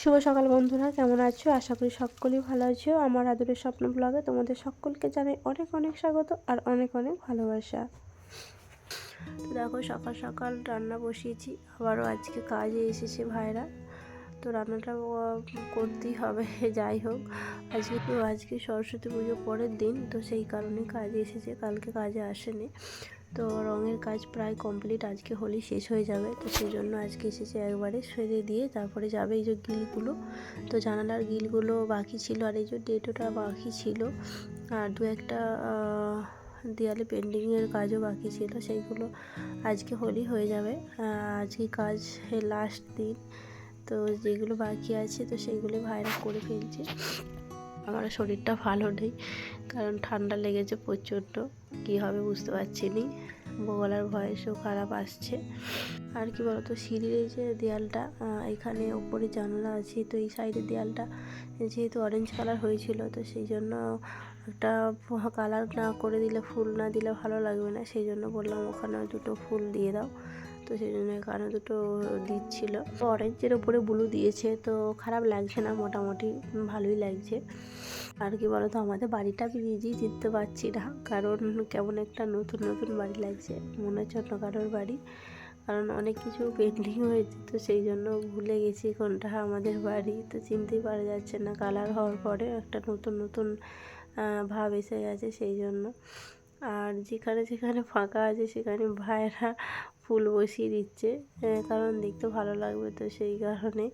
শুভ সকাল বন্ধুরা, কেমন আছো? আশা করি সকলেই ভালো আছো। আমার আদরের স্বপ্ন ব্লগে তোমাদের সকলকে জানাই অনেক অনেক স্বাগত আর অনেক অনেক ভালোবাসা। তো দেখো, সকাল সকাল রান্না বসিয়েছি। আবারও আজকে কাজে এসেছে ভাইরা, তো রান্নাটা করতেই হবে। যাই হোক, আজকে সরস্বতী পুজো পরের দিন, তো সেই কারণে কাজে এসেছে, কালকে কাজে আসেনি। তো রঙের কাজ প্রায় কমপ্লিট, আজকে হোলি শেষ হয়ে যাবে, তো সেই জন্য আজকে এসেছে একবারে সেরে দিয়ে তারপরে যাবে। এই যে গিলগুলো, তো জানালার গিলগুলো বাকি ছিল, আর এই যে ডেটোটা বাকি ছিল, আর দু একটা দেয়ালে পেন্টিংয়ের কাজও বাকি ছিল, সেইগুলো আজকে হোলি হয়ে যাবে। আজকে কাজ লাস্ট দিন, তো যেগুলো বাকি আছে তো সেইগুলো ভাইরা করে ফেলছে। আমার শরীরটা ভালো নেই, কারণ ঠান্ডা লেগেছে প্রচণ্ড, কী হবে বুঝতে পারছি নি, গলার ভয়েসও খারাপ আসছে। আর কি বলতো, সিঁড়ির এই যে দেয়ালটা, এখানে ওপরে জানলা আছে, তো এই সাইডের দেয়ালটা যেহেতু অরেঞ্জ কালার হয়েছিল, তো সেই জন্য একটা কালার না করে দিলে, ফুল না দিলে ভালো লাগবে না, সেই জন্য বললাম ওখানে দুটো ফুল দিয়ে দাও। তো সেই জন্য এখানে দুটো দিচ্ছিল, অরেঞ্জের ওপরে ব্লু দিয়েছে, তো খারাপ লাগছে না, মোটামুটি ভালোই লাগছে। আর কি বলতো, আমাদের বাড়িটা আমি নিজেই চিনতে পারছি না, কারণ কেমন একটা নতুন নতুন বাড়ি লাগছে, মনে হচ্ছে অন্য কারোর বাড়ি, কারণ অনেক কিছু পেন্টিং হয়েছে, তো সেই জন্য ভুলে গেছি কোনটা আমাদের বাড়ি, তো চিনতেই পারা যাচ্ছে না। কালার হওয়ার পরে একটা নতুন নতুন ভাব এসে গেছে, সেই জন্য। আর যেখানে যেখানে ফাঁকা আছে সেখানে ভাইয়েরা ফুল বসিয়ে দিচ্ছে, কারণ দেখতে ভালো লাগবে, তো সেই কারণে।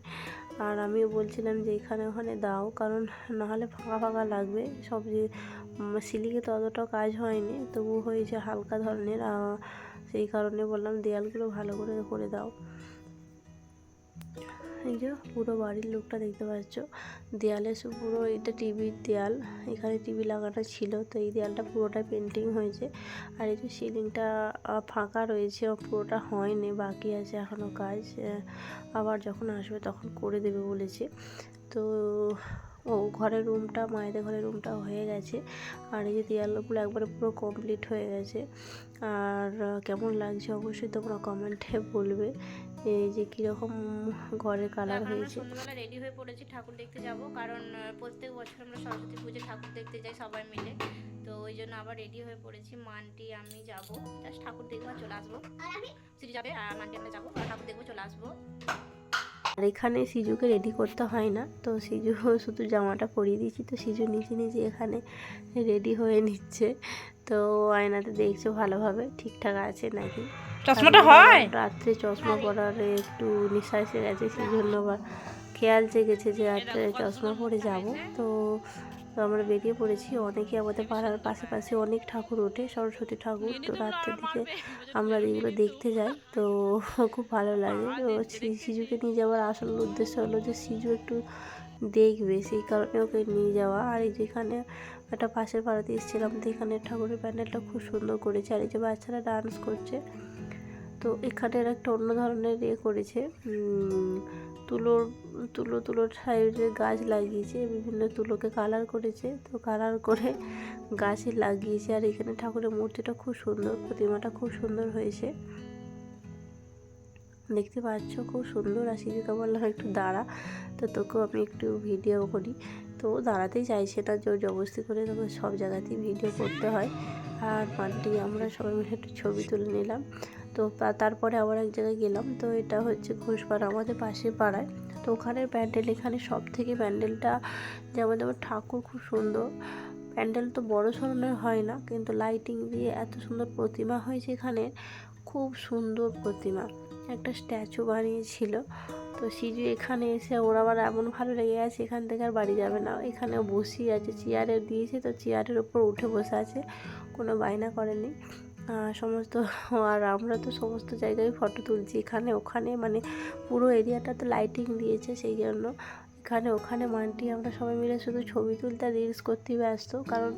আর আমিও বলছিলাম যে এখানে ওখানে দাও, কারণ নাহলে ফাঁকা ফাঁকা লাগবে। সব যে সিলিংয়ে তো অতটাও কাজ হয়নি, তবু হয়েছে হালকা ধরনের, সেই কারণে বললাম দেয়ালগুলো ভালো করে করে দাও। এই যে পুরো বাড়ির লোকটা দেখতে পাচ্ছ, দেয়ালে পুরো এটা টিভির দেয়াল, এখানে টিভি লাগানো ছিল, তো এই দেয়ালটা পুরোটা পেন্টিং হয়েছে। আর এই যে সিলিংটা ফাঁকা রয়েছে, পুরোটা হয়নি, বাকি আছে এখনও কাজ, আবার যখন আসবে তখন করে দেবে বলেছে। তো ঘরের রুমটা, মায়েদের ঘরের রুমটা হয়ে গেছে, আর এই যে দেয়ালগুলো একবারে পুরো কমপ্লিট হয়ে গেছে। আর কেমন লাগছে অবশ্যই তোমরা কমেন্টে বলবে, এই যে কীরকম ঘরের কালার হয়েছে। সন্ধ্যাবেলা রেডি হয়ে পড়েছি, ঠাকুর দেখতে যাব, কারণ প্রত্যেক বছর আমরা সরস্বতী পুজো ঠাকুর দেখতে যাই সবাই মিলে, তো ওই জন্য আবার রেডি হয়ে পড়েছি। মানটি আমি যাব, জাস্ট ঠাকুর দেখবো আর চলে আসবো। সিঁড়ি যাবে আর মানটি আমরা যাবো, আর ঠাকুর দেখবো চলে আসবো। আর এখানে সিজুকে রেডি করতে হয় না, তো সিজু শুধু জামাটা পরিয়ে দিয়েছি, তো সিজু নিজে নিজে এখানে রেডি হয়ে নিচ্ছে, তো আয়নাতে দেখছে ভালোভাবে ঠিকঠাক আছে নাকি। চশমাটা হয় রাত্রে চশমা পরার একটু নেশা এসে গেছে, সেই জন্য আবার খেয়াল জেগেছে যে রাত্রে চশমা পরে যাব। তো আমরা বেরিয়ে পড়েছি। অনেকে আমাদের পাড়ার পাশাপাশি অনেক ঠাকুর ওঠে, সরস্বতী ঠাকুর, তো রাত্রের দিকে আমরা এগুলো দেখতে যাই, তো খুব ভালো লাগে। তো সিজুকে নিয়ে যাওয়ার আসল উদ্দেশ্য হলো যে সিজু একটু দেখবে, সেই কারণে ওকে নিয়ে যাওয়া। আর এই যেখানে একটা পাশের পাড়াতে এসেছিলাম, তো এখানে ঠাকুরের প্যান্ডেলটা খুব সুন্দর করেছে, আর এই যে বাচ্চারা ডান্স করছে। তো এখানের একটা অন্য ধরনের করেছে, তুলোর সাইডে গাছ লাগিয়েছে, বিভিন্ন তুলোকে কালার করেছে, তো কালার করে গাছে লাগিয়েছে। আর এখানে ঠাকুরের মূর্তিটা খুব সুন্দর, প্রতিমাটা খুব সুন্দর হয়েছে, দেখতে পাচ্ছ, খুব সুন্দর। আর সিজুকে বললাম একটু দাঁড়া, তো তোকেও আমি একটু ভিডিও করি, তো দাঁড়াতেই চাইছে না, জোর জবরদস্তি করে তবে সব জায়গাতেই ভিডিও করতে হয়। আর মানটি আমরা সবাই মিলে একটু ছবি তুলে নিলাম। তো তারপরে আবার এক জায়গায় গেলাম, তো এটা হচ্ছে ঘোষপাড়া, আমাদের পাশের পাড়ায়। তো ওখানের প্যান্ডেল, এখানে সব থেকে প্যান্ডেলটা যেমন যেমন ঠাকুর খুব সুন্দর, প্যান্ডেল তো বড় ধরনের হয় না, কিন্তু লাইটিং দিয়ে এত সুন্দর প্রতিমা হয়েছে এখানে, খুব সুন্দর প্রতিমা, একটা স্ট্যাচু বানিয়েছিল। তো সিজু এখানে এসে ওর আবার এমন ভালো লেগে গেছে, এখান থেকে আর বাড়ি যাবে না, এখানে বসেই আছে, চেয়ারে দিয়েছে, তো চেয়ারের উপর উঠে বসে আছে, কোনো বায়না করেনি সমস্ত। আর আমরা তো সমস্ত জায়গায় ফটো তুলছি, এখানে ওখানে, মানে পুরো এরিয়াটা তো লাইটিং দিয়েছে, সেই জন্য এখানে ওখানে মানটি আমরা সবাই মিলে শুধু ছবি তুলতে আর রিলস করতেই ব্যস্ত, কারণ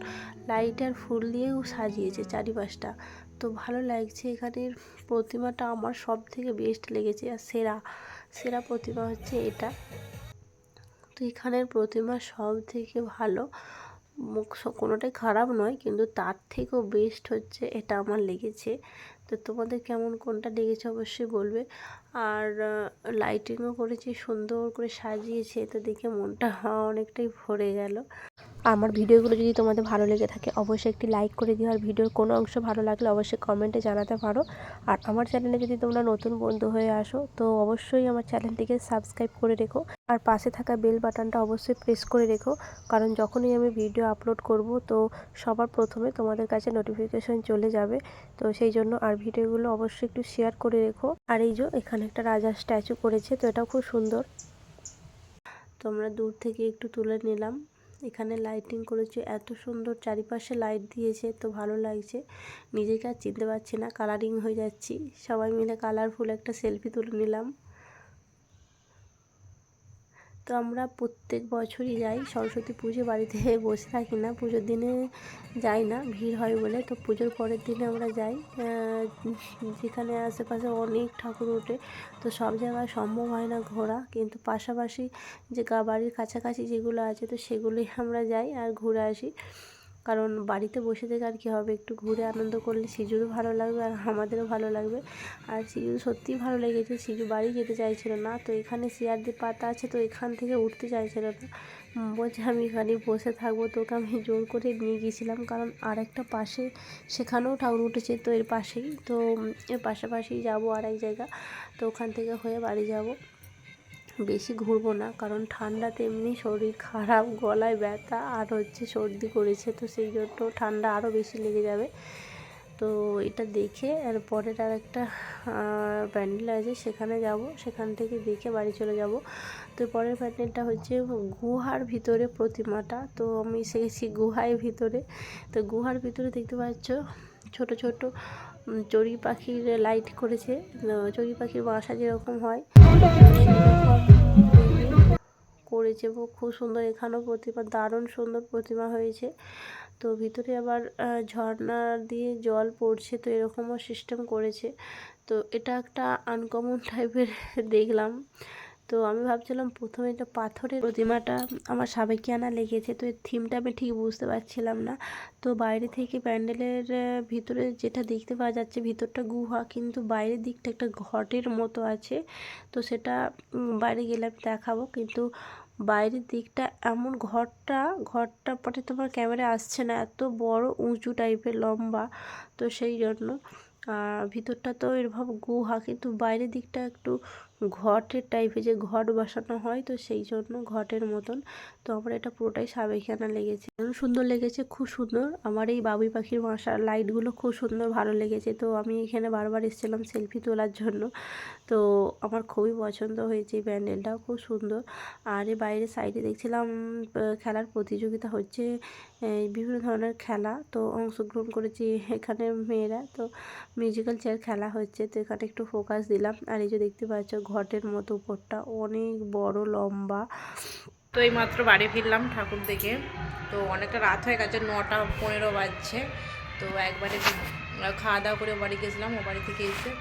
লাইট আর ফুল দিয়েও সাজিয়েছে চারিপাশটা, তো ভালো লাগছে। এখানের প্রতিমাটা আমার সব থেকে বেস্ট লেগেছে, আর সেরা প্রতিমা হচ্ছে এটা। তো এখানের প্রতিমা সব থেকে ভালো, কোনোটাই খারাপ নয়, কিন্তু তার থেকেও বেস্ট হচ্ছে এটা আমার লেগেছে। তো তোমাদের কেমন কোনটা লেগেছে অবশ্যই বলবে। আর লাইটিংও করেছি, সুন্দর করে সাজিয়েছে, তো দেখে মনটা অনেকটাই ভরে গেল। আমার ভিডিওগুলো যদি তোমাদের ভালো লেগে থাকে অবশ্যই একটি লাইক করে দিও, আর ভিডিওর কোনো অংশ ভালো লাগলে অবশ্যই কমেন্টে জানাতে পারো। আর আমার চ্যানেলে যদি তোমরা নতুন বন্ধু হয়ে আসো তো অবশ্যই আমার চ্যানেলটিকে সাবস্ক্রাইব করে রেখো, আর পাশে থাকা বেল বাটনটা অবশ্যই প্রেস করে রেখো, কারণ যখনই আমি ভিডিও আপলোড করব তো সবার প্রথমে তোমাদের কাছে নোটিফিকেশন চলে যাবে। তো সেই জন্য আর ভিডিওগুলো অবশ্যই একটু শেয়ার করে রেখো। আর এই যে এখানে একটা রাজার স্ট্যাচু করেছে, তো এটাও খুব সুন্দর। তো আমরা দূর থেকে একটু তুলে নিলাম। এখানে লাইটিং করেছে, এত সুন্দর চারিপাশে লাইট দিয়েছে, তো ভালো লাগছে। নিজেকে আর চিনতে পারছি না, কালারিং হয়ে যাচ্ছি। সবাই মিলে কালারফুল একটা সেলফি তুলে নিলাম। তো আমরা প্রত্যেক বছরই যাই সরস্বতী পুজো, বাড়িতে বসে থাকি না, পুজোর দিনে যাই না, ভিড় হয় বলে। তো পুজোর পরের দিনে আমরা যাই, যেখানে আশেপাশে অনেক ঠাকুর ওঠে, তো সব জায়গায় সম্ভব হয় না ঘোরা, কিন্তু পাশাপাশি যে বাড়ির কাছাকাছি যেগুলো আছে তো সেগুলোই আমরা যাই আর ঘুরে আসি। কারণ বাড়িতে বসে থেকে আর কী হবে, একটু ঘুরে আনন্দ করলে সিজুরও ভালো লাগবে আর আমাদেরও ভালো লাগবে। আর সিজু সত্যিই ভালো লেগেছে, সিজু বাড়ি যেতে চাইছিল না, তো এখানে চেয়ার দিয়ে পাতা আছে, তো এখান থেকে উঠতে চাইছিল না, বলছে আমি এখানে বসে থাকবো। তোকে আমি জোর করে নিয়ে গিয়েছিলাম, কারণ আর একটা পাশে সেখানেও ঠাকুর উঠেছে, তো এর পাশেই, তো এর পাশাপাশি যাবো আর এক জায়গা, তো ওখান থেকে হয়ে বাড়ি যাব। বেশি ঘুরবো না, কারণ ঠান্ডাতে এমনি শরীর খারাপ, গলায় ব্যথা আর সর্দি করেছে, তো সেই জন্য ঠান্ডা আরও বেশি লেগে যাবে। তো এটা দেখে আর পরের আর একটা প্যান্ডেল আছে, সেখানে যাব, সেখান থেকে দেখে বাড়ি চলে যাব। তো পরের প্যান্ডেলটা হচ্ছে গুহার ভিতরে প্রতিমাটা, তো আমি এসেছি গুহার ভিতরে। তো গুহার ভিতরে দেখতে পাচ্ছ ছোট ছোট চড়ুই পাখির লাইট করেছে, চড়ুই পাখির বাসা যেরকম হয় সেরকম করেছে, খুব সুন্দর। এখানেও প্রতিমা, দারুণ সুন্দর প্রতিমা হয়েছে। তো ভিতরে আবার ঝর্ণা দিয়ে জল পড়ছে, তো এরকমও সিস্টেম করেছে। তো এটা একটা আনকমন টাইপের দেখলাম। তো আমি ভাবছিলাম প্রথমে এটা পাথরের প্রতিমাটা আমার সাবেকিয়ানা লেগেছে, তো এর থিমটা আমি ঠিক বুঝতে পারছিলাম না। তো বাইরে থেকে প্যান্ডেলের ভিতরে যেটা দেখতে পাওয়া যাচ্ছে, ভিতরটা গুহা, কিন্তু বাইরের দিকটা একটা ঘটের মতো আছে, তো সেটা বাইরে গেলে আমি দেখাবো। কিন্তু বাইরের দিকটা এমন, ঘরটা পরে তোমার ক্যামেরা আসছে না, এত বড় উঁচু টাইপের লম্বা, তো সেই জন্য। ভিতরটা তো এরভাবে গুহা, কিন্তু বাইরের দিকটা একটু ঘটের টাইপের, যে ঘট বসানো হয়, তো সেই জন্য ঘটের মতন। তো আমার এটা পুরোটাই সাবেকিয়ানা লেগেছে, সুন্দর লেগেছে, খুব সুন্দর। আমার এই বাবুই পাখির বাসার লাইটগুলো খুব সুন্দর, ভালো লেগেছে। তো আমি এখানে বারবার এসেছিলাম সেলফি তোলার জন্য, তো আমার খুবই পছন্দ হয়েছে। এই প্যান্ডেলটাও খুব সুন্দর। আর এই বাইরের সাইডে দেখছিলাম খেলার প্রতিযোগিতা হচ্ছে, বিভিন্ন ধরনের খেলা, তো অংশগ্রহণ করেছি এখানে মেয়েরা, তো মিউজিক্যাল চেয়ার খেলা হচ্ছে, তো এখানে একটু ফোকাস দিলাম। আর এই যে দেখতে পাচ্ছ ঘটের মতো, উপরটা অনেক বড় লম্বা। তো এই মাত্র বাড়ি ফিরলাম ঠাকুর দেখে, তো অনেকটা রাত হয়ে গেছে, 9:15 বাজছে। তো একবারে খাওয়া দাওয়া করে বাড়ি গেছিলাম, ও বাড়ি থেকে এসে